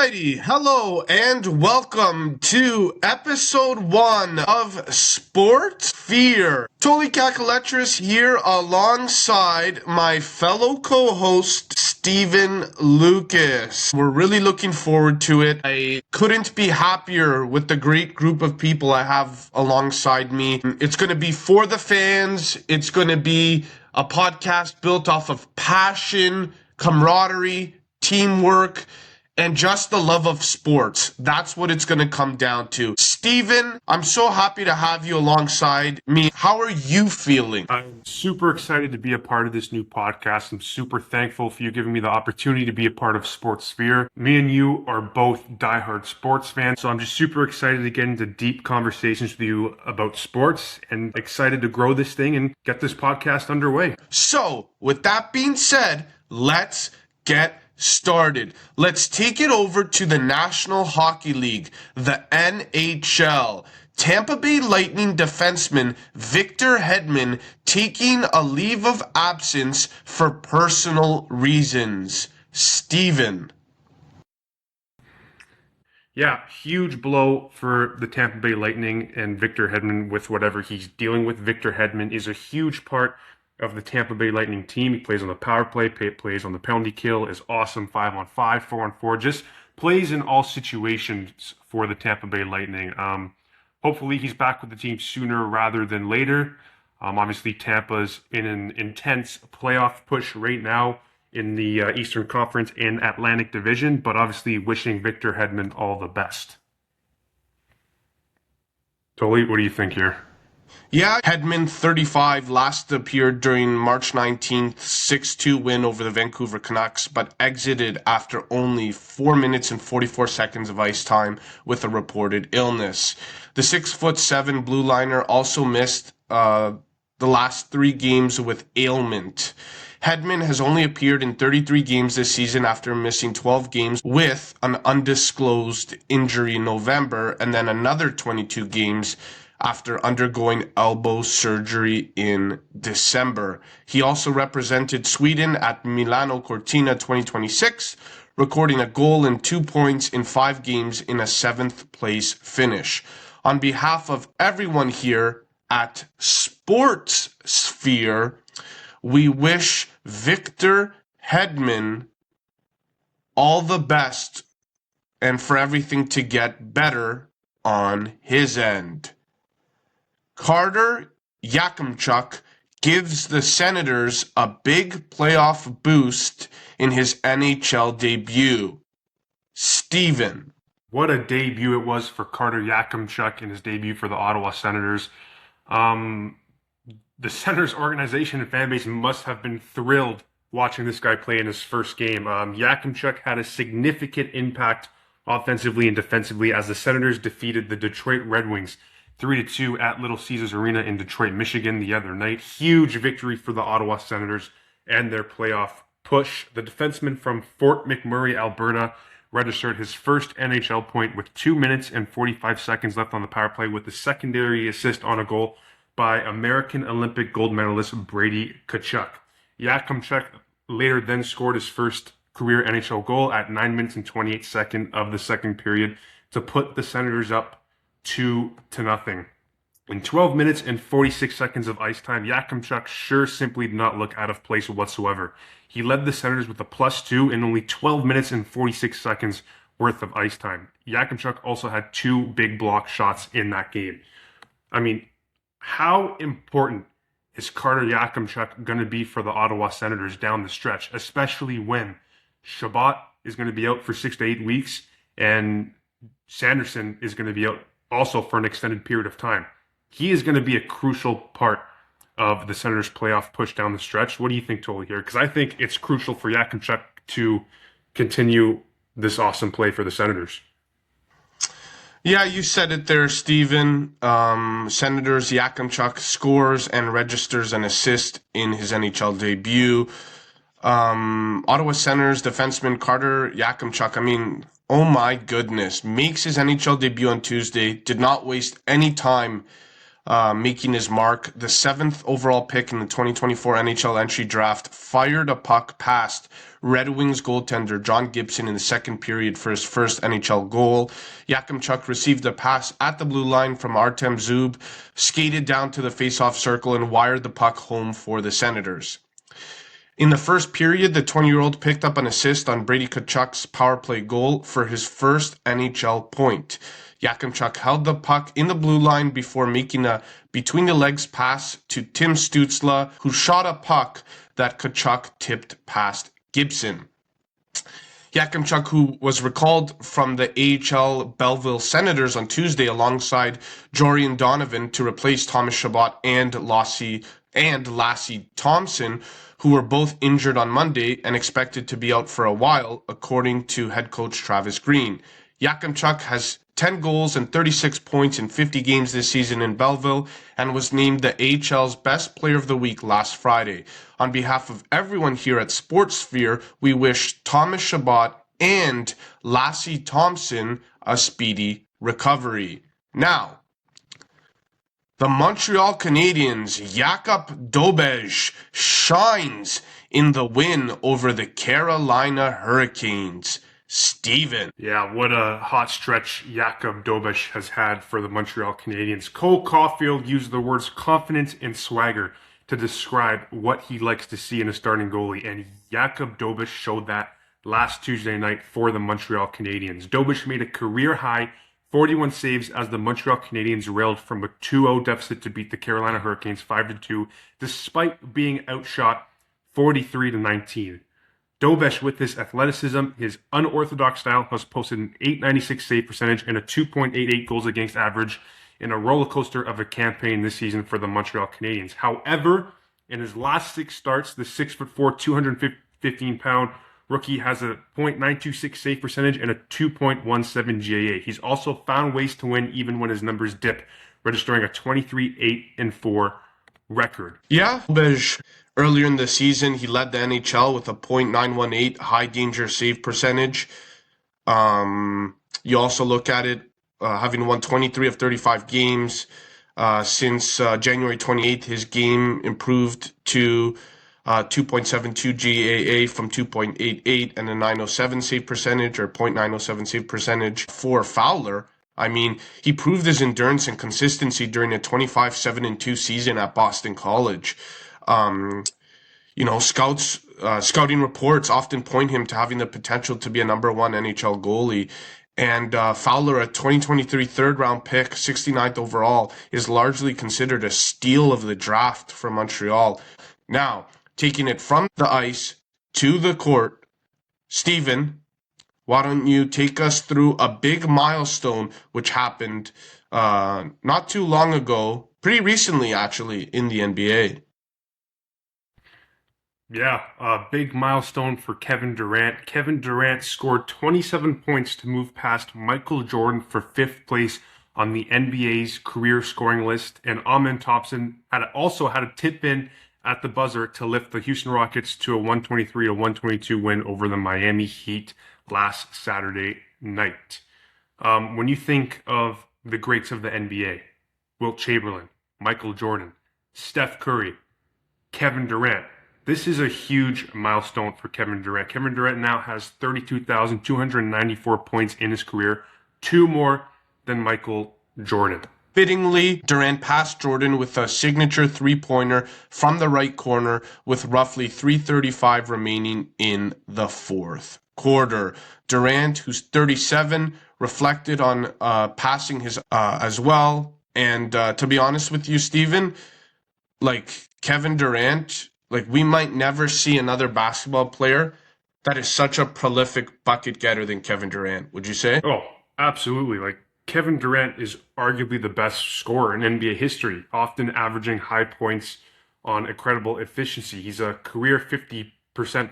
Alrighty, hello and welcome to episode 1 of Sports Fear. Tole here alongside my fellow co-host Stephen Lucas. We're really looking forward to it. I couldn't be happier with the great group of people I have alongside me. It's going to be for the fans. It's going to be a podcast built off of passion, camaraderie, teamwork, and just the love of sports. That's what it's going to come down to. Steven, I'm so happy to have you alongside me. How are you feeling? I'm super excited to be a part of this new podcast. I'm super thankful for you giving me the opportunity to be a part of Sports Sphere. Me and you are both diehard sports fans, so I'm just super excited to get into deep conversations with you about sports and excited to grow this thing and get this podcast underway. So, with that being said, let's get started. Let's take it over to the National Hockey League, the NHL. Tampa Bay Lightning defenseman Victor Hedman taking a leave of absence for personal reasons. Steven. Yeah, huge blow for the Tampa Bay Lightning and Victor Hedman with whatever he's dealing with. Victor Hedman is a huge part of the Tampa Bay Lightning team. He plays on the power play, plays on the penalty kill, is awesome 5-on-5, 4-on-4, just plays in all situations for the Tampa Bay Lightning. Hopefully he's back with the team sooner rather than later. Obviously Tampa's in an intense playoff push right now in the Eastern Conference and Atlantic Division, but obviously wishing Victor Hedman all the best. Tole, what do you think here? Yeah, Hedman, 35, last appeared during March 19th, 6-2 win over the Vancouver Canucks, but exited after only 4 minutes and 44 seconds of ice time with a reported illness. The 6'7" blue liner also missed the last 3 games with ailment. Hedman has only appeared in 33 games this season after missing 12 games with an undisclosed injury in November, and then another 22 games after undergoing elbow surgery in December. He also represented Sweden at Milano Cortina 2026, recording a goal and 2 points in 5 games in a 7th place finish. On behalf of everyone here at Sports Sphere, we wish Victor Hedman all the best and for everything to get better on his end. Carter Yakimchuk gives the Senators a big playoff boost in his NHL debut. Steven. What a debut it was for Carter Yakimchuk in his debut for the Ottawa Senators. The Senators organization and fan base must have been thrilled watching this guy play in his first game. Yakimchuk had a significant impact offensively and defensively as the Senators defeated the Detroit Red Wings 3-2 at Little Caesars Arena in Detroit, Michigan the other night. Huge victory for the Ottawa Senators and their playoff push. The defenseman from Fort McMurray, Alberta, registered his first NHL point with 2 minutes and 45 seconds left on the power play with a secondary assist on a goal by American Olympic gold medalist Brady Tkachuk. Yakimchuk later then scored his first career NHL goal at 9 minutes and 28 seconds of the second period to put the Senators up 2-0. In 12 minutes and 46 seconds of ice time, Yakimchuk sure simply did not look out of place whatsoever. He led the Senators with a +2 in only 12 minutes and 46 seconds worth of ice time. Yakimchuk also had 2 big block shots in that game. I mean, how important is Carter Yakimchuk going to be for the Ottawa Senators down the stretch, especially when Shabbat is going to be out for 6 to 8 weeks and Sanderson is going to be out also for an extended period of time? He is going to be a crucial part of the Senators' playoff push down the stretch. What do you think, Tole, here? Because I think it's crucial for Yakimchuk to continue this awesome play for the Senators. Yeah, you said it there, Steven. Senators Yakimchuk scores and registers an assist in his NHL debut. Ottawa Senators defenseman Carter Yakimchuk, I mean, oh my goodness, makes his NHL debut on Tuesday, did not waste any time making his mark. The 7th overall pick in the 2024 NHL entry draft fired a puck past Red Wings goaltender John Gibson in the second period for his first NHL goal. Yakimchuk received a pass at the blue line from Artem Zub, skated down to the faceoff circle, and wired the puck home for the Senators. In the first period, the 20-year-old picked up an assist on Brady Tkachuk's power play goal for his first NHL point. Yakimchuk held the puck in the blue line before making a between-the-legs pass to Tim Stützle, who shot a puck that Tkachuk tipped past Gibson. Yakimchuk, who was recalled from the AHL Belleville Senators on Tuesday alongside Jorian Donovan to replace Thomas Chabot and Lassie Thompson, who were both injured on Monday and expected to be out for a while, according to head coach Travis Green. Yakimchuk has 10 goals and 36 points in 50 games this season in Belleville and was named the AHL's Best Player of the Week last Friday. On behalf of everyone here at SportsSphere, we wish Thomas Chabot and Lassie Thompson a speedy recovery. Now, the Montreal Canadiens' Jakub Dobej shines in the win over the Carolina Hurricanes. Stephen. Yeah, what a hot stretch Jakub Dobeš has had for the Montreal Canadiens. Cole Caulfield used the words confidence and swagger to describe what he likes to see in a starting goalie, and Jakub Dobeš showed that last Tuesday night for the Montreal Canadiens. Dobeš made a career-high 41 saves as the Montreal Canadiens railed from a 2-0 deficit to beat the Carolina Hurricanes 5-2, despite being outshot 43-19. Dobeš, with his athleticism, his unorthodox style, has posted an .896 save percentage and a 2.88 goals against average in a roller coaster of a campaign this season for the Montreal Canadiens. However, in his last 6 starts, the 6'4", 215-pound rookie has a .926 save percentage and a 2.17 GAA. He's also found ways to win even when his numbers dip, registering a 23-8-4 record. Yeah, Dobej. Earlier in the season, he led the NHL with a .918 high danger save percentage. You also look at it, having won 23 of 35 games. Since January 28th, his game improved to 2.72 GAA from 2.88 and a 907 save percentage or .907 save percentage for Fowler. I mean, he proved his endurance and consistency during a 25-7-2 season at Boston College. Scouting reports often point him to having the potential to be a number 1 NHL goalie. And Fowler, a 2023 third-round pick, 69th overall, is largely considered a steal of the draft for Montreal. Now, taking it from the ice to the court, Stephen, why don't you take us through a big milestone which happened not too long ago, pretty recently actually, in the NBA. Yeah, a big milestone for Kevin Durant. Kevin Durant scored 27 points to move past Michael Jordan for 5th place on the NBA's career scoring list, and Amen Thompson also had a tip in at the buzzer to lift the Houston Rockets to a 123-122 win over the Miami Heat last Saturday night. When you think of the greats of the NBA, Wilt Chamberlain, Michael Jordan, Steph Curry, Kevin Durant, this is a huge milestone for Kevin Durant. Kevin Durant now has 32,294 points in his career, 2 more than Michael Jordan. Fittingly, Durant passed Jordan with a signature three-pointer from the right corner with roughly 3:35 remaining in the fourth quarter. Durant, who's 37, reflected on passing his as well. And to be honest with you, Stephen, like Kevin Durant, like we might never see another basketball player that is such a prolific bucket getter than Kevin Durant. Would you say? Oh, absolutely. Like Kevin Durant is arguably the best scorer in NBA history, often averaging high points on incredible efficiency. He's a career 50%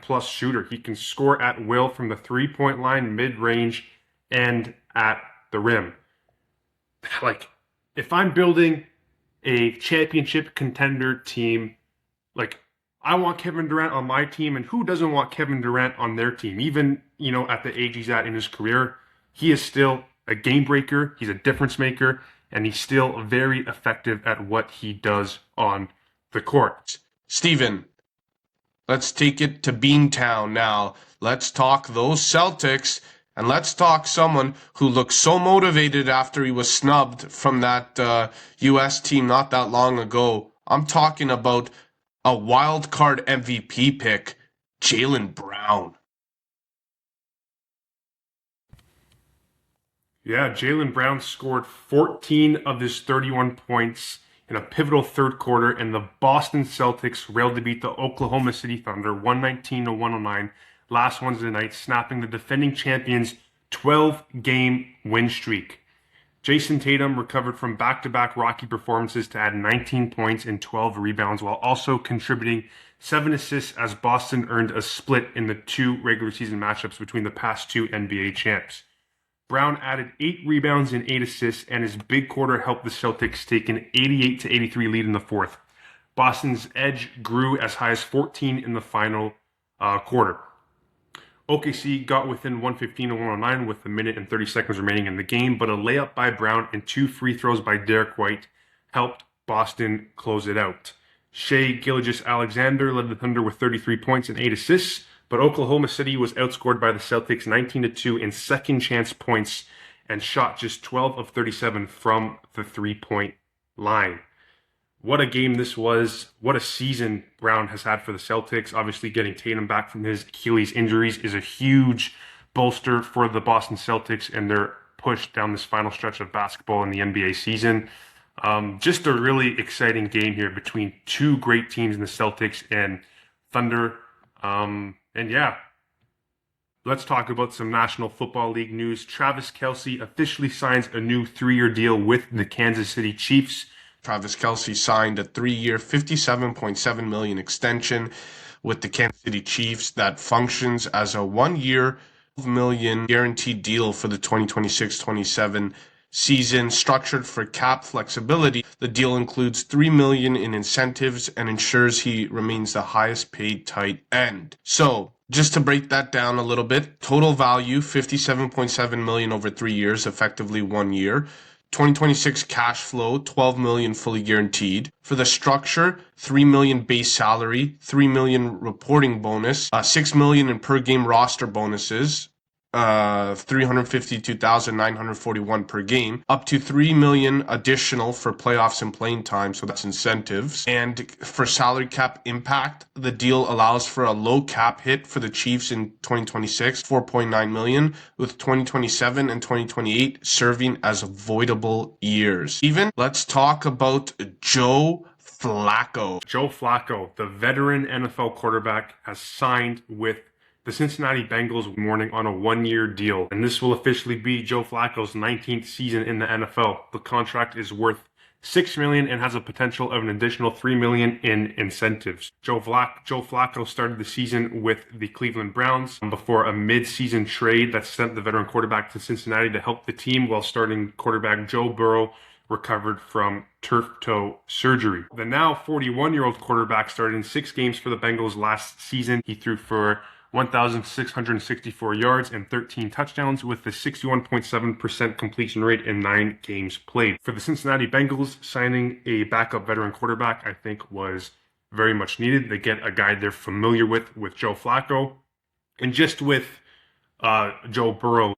plus shooter. He can score at will from the 3-point line, mid-range, and at the rim. Like, if I'm building a championship contender team, like, I want Kevin Durant on my team, and who doesn't want Kevin Durant on their team? Even, at the age he's at in his career, he is still a game breaker. He's a difference maker, and he's still very effective at what he does on the court. Stephen, let's take it to Beantown now. Let's talk those Celtics, and let's talk someone who looked so motivated after he was snubbed from that U.S. team not that long ago. I'm talking about a wild card MVP pick, Jaylen Brown. Yeah, Jaylen Brown scored 14 of his 31 points in a pivotal third quarter, and the Boston Celtics railed to beat the Oklahoma City Thunder 119-109 last Wednesday night, snapping the defending champions' 12-game win streak. Jason Tatum recovered from back-to-back Rocky performances to add 19 points and 12 rebounds, while also contributing 7 assists as Boston earned a split in the 2 regular season matchups between the past 2 NBA champs. Brown added 8 rebounds and 8 assists, and his big quarter helped the Celtics take an 88-83 lead in the fourth. Boston's edge grew as high as 14 in the final quarter. OKC got within 115-109 with a minute and 30 seconds remaining in the game, but a layup by Brown and 2 free throws by Derek White helped Boston close it out. Shai Gilgeous-Alexander led the Thunder with 33 points and 8 assists, but Oklahoma City was outscored by the Celtics 19-2 in second chance points and shot just 12 of 37 from the 3-point line. What a game this was. What a season Brown has had for the Celtics. Obviously, getting Tatum back from his Achilles injuries is a huge bolster for the Boston Celtics and their push down this final stretch of basketball in the NBA season. Just a really exciting game here between 2 great teams in the Celtics and Thunder. And yeah, let's talk about some National Football League news. Travis Kelce officially signs a new 3-year deal with the Kansas City Chiefs. Travis Kelce signed a 3-year, $57.7 million extension with the Kansas City Chiefs that functions as a 1-year, $12 million guaranteed deal for the 2026-27 season, structured for cap flexibility. The deal includes $3 million in incentives and ensures he remains the highest paid tight end. So, just to break that down a little bit, total value $57.7 million over 3 years, effectively 1 year. 2026 cash flow, $12 million fully guaranteed. For the structure, $3 million base salary, $3 million reporting bonus, $6 million in per game roster bonuses, 352,941 per game, up to $3 million additional for playoffs and playing time, so that's incentives. And for salary cap impact, the deal allows for a low cap hit for the Chiefs in 2026, $4.9 million, with 2027 and 2028 serving as voidable years. Even let's talk about Joe Flacco. Joe Flacco, the veteran NFL quarterback, has signed with the Cincinnati Bengals morning on a 1-year deal, and this will officially be Joe Flacco's 19th season in the NFL. The contract is worth $6 million and has a potential of an additional $3 million in incentives. Joe Flacco started the season with the Cleveland Browns before a mid-season trade that sent the veteran quarterback to Cincinnati to help the team, while starting quarterback Joe Burrow recovered from turf toe surgery. The now 41-year-old quarterback started in 6 games for the Bengals last season. He threw for 1,664 yards and 13 touchdowns with a 61.7% completion rate in 9 games played. For the Cincinnati Bengals, signing a backup veteran quarterback, I think, was very much needed. They get a guy they're familiar with Joe Flacco. And just with Joe Burrow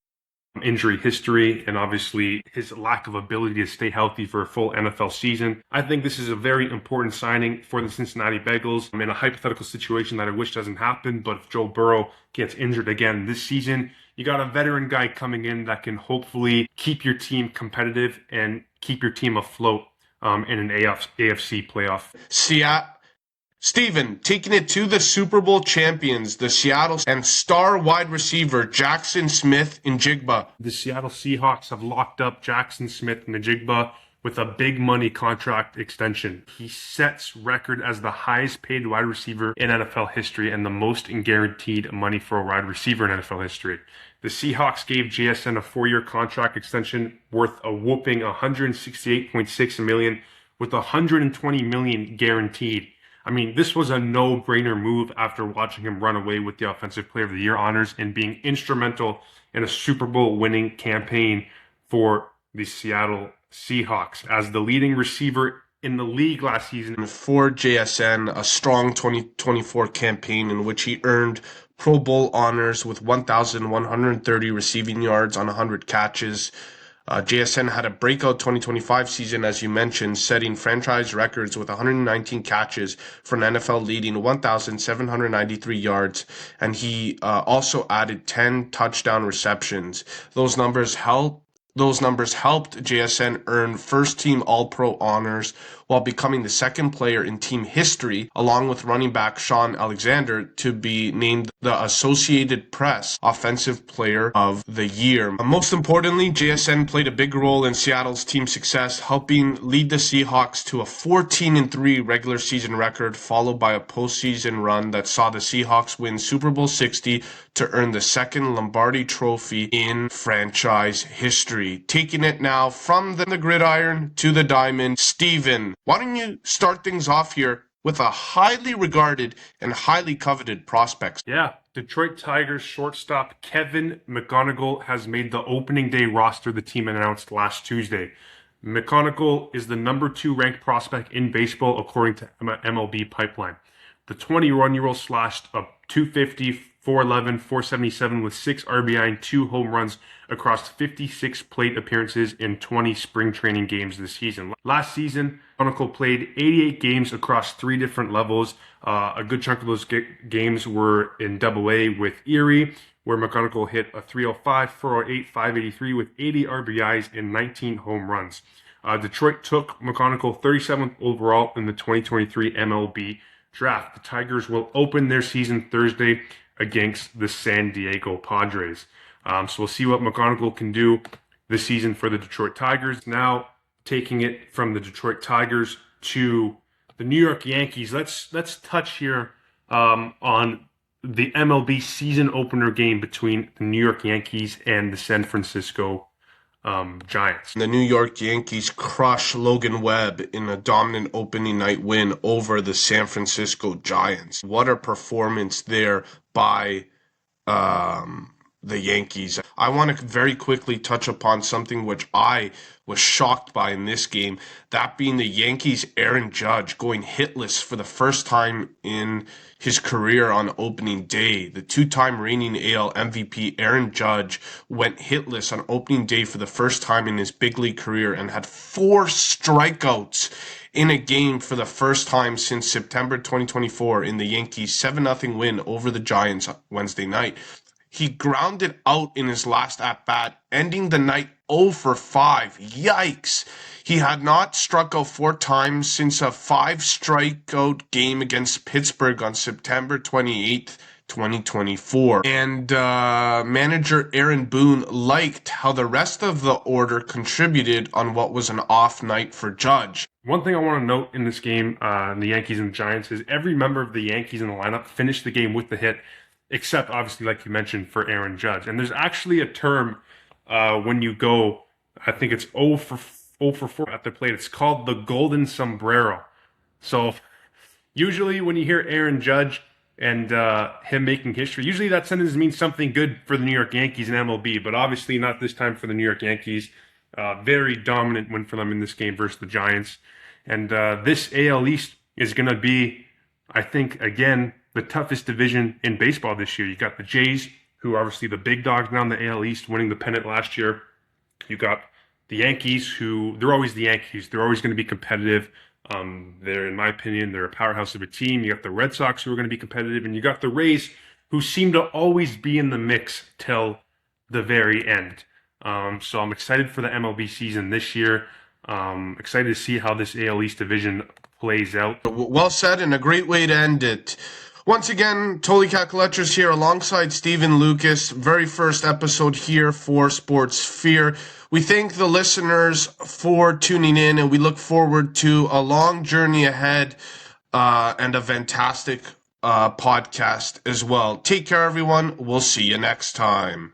injury history and obviously his lack of ability to stay healthy for a full NFL season, I think this is a very important signing for the Cincinnati Bengals. In a hypothetical situation that I wish doesn't happen, but if Joe Burrow gets injured again this season, you got a veteran guy coming in that can hopefully keep your team competitive and keep your team afloat in an AFC playoff. Stephen, taking it to the Super Bowl champions, the Seattle, and star wide receiver Jackson Smith-Njigba. The Seattle Seahawks have locked up Jackson Smith-Njigba with a big money contract extension. He sets record as the highest paid wide receiver in NFL history and the most in guaranteed money for a wide receiver in NFL history. The Seahawks gave JSN a 4-year contract extension worth a whooping $168.6 million with $120 million guaranteed. I mean, this was a no-brainer move after watching him run away with the Offensive Player of the Year honors and being instrumental in a Super Bowl winning campaign for the Seattle Seahawks as the leading receiver in the league last season. For JSN, a strong 2024 campaign in which he earned Pro Bowl honors with 1,130 receiving yards on 100 catches. JSN had a breakout 2025 season, as you mentioned, setting franchise records with 119 catches for an NFL leading 1,793 yards, and he also added 10 touchdown receptions. Those numbers helped JSN earn first-team All-Pro honors while becoming the second player in team history, along with running back Sean Alexander, to be named the Associated Press Offensive Player of the Year. Most importantly, JSN played a big role in Seattle's team success, helping lead the Seahawks to a 14-3 regular season record, followed by a postseason run that saw the Seahawks win Super Bowl 60 to earn the second Lombardi Trophy in franchise history. Taking it now from the gridiron to the diamond, Stephen, why don't you start things off here with a highly regarded and highly coveted prospect? Yeah, Detroit Tigers shortstop Kevin McGonigal has made the opening day roster the team announced last Tuesday. McGonigal is the number 2 ranked prospect in baseball according to MLB Pipeline. The 21-year-old slashed a 250, 411, 477 with 6 RBI and 2 home runs across 56 plate appearances in 20 spring training games this season. Last season, McGonigal played 88 games across 3 different levels. A good chunk of those games were in AA with Erie, where McGonigal hit a 305, 408, 583 with 80 RBIs and 19 home runs. Detroit took McGonigal 37th overall in the 2023 MLB draft. The Tigers will open their season Thursday against the San Diego Padres. So we'll see what McGonigal can do this season for the Detroit Tigers. Now, taking it from the Detroit Tigers to the New York Yankees, let's touch here on the MLB season opener game between the New York Yankees and the San Francisco Giants. The New York Yankees crush Logan Webb in a dominant opening night win over the San Francisco Giants. What a performance there by the Yankees. I want to very quickly touch upon something which I was shocked by in this game, that being the Yankees' Aaron Judge going hitless for the first time in his career on opening day. The 2-time reigning AL MVP Aaron Judge went hitless on opening day for the first time in his big league career and had 4 strikeouts in a game for the first time since September 2024 in the Yankees' 7-0 win over the Giants Wednesday night. He grounded out in his last at-bat, ending the night 0 for 5. Yikes! He had not struck out 4 times since a 5-strikeout game against Pittsburgh on September 28th, 2024. And manager Aaron Boone liked how the rest of the order contributed on what was an off night for Judge. One thing I want to note in this game, the Yankees and the Giants, is every member of the Yankees in the lineup finished the game with the hit, except obviously, like you mentioned, for Aaron Judge. And there's actually a term when you go, I think it's 0 for 4 at the plate. It's called the golden sombrero. So usually when you hear Aaron Judge and him making history, usually that sentence means something good for the New York Yankees and MLB, but obviously not this time for the New York Yankees. Very dominant win for them in this game versus the Giants. And this AL East is going to be, I think, again, the toughest division in baseball this year. You got the Jays, who are obviously the big dogs now in the AL East, winning the pennant last year. You got the Yankees, who, they're always the Yankees. They're always going to be competitive. They're, in my opinion, they're a powerhouse of a team. You got the Red Sox, who are going to be competitive. And you got the Rays, who seem to always be in the mix till the very end. So I'm excited for the MLB season this year. Excited to see how this AL East division plays out. Well said, and a great way to end it. Once again, Tole Calculators here alongside Stephen Lucas. Very first episode here for Sports Sphere. We thank the listeners for tuning in, and we look forward to a long journey ahead and a fantastic podcast as well. Take care, everyone. We'll see you next time.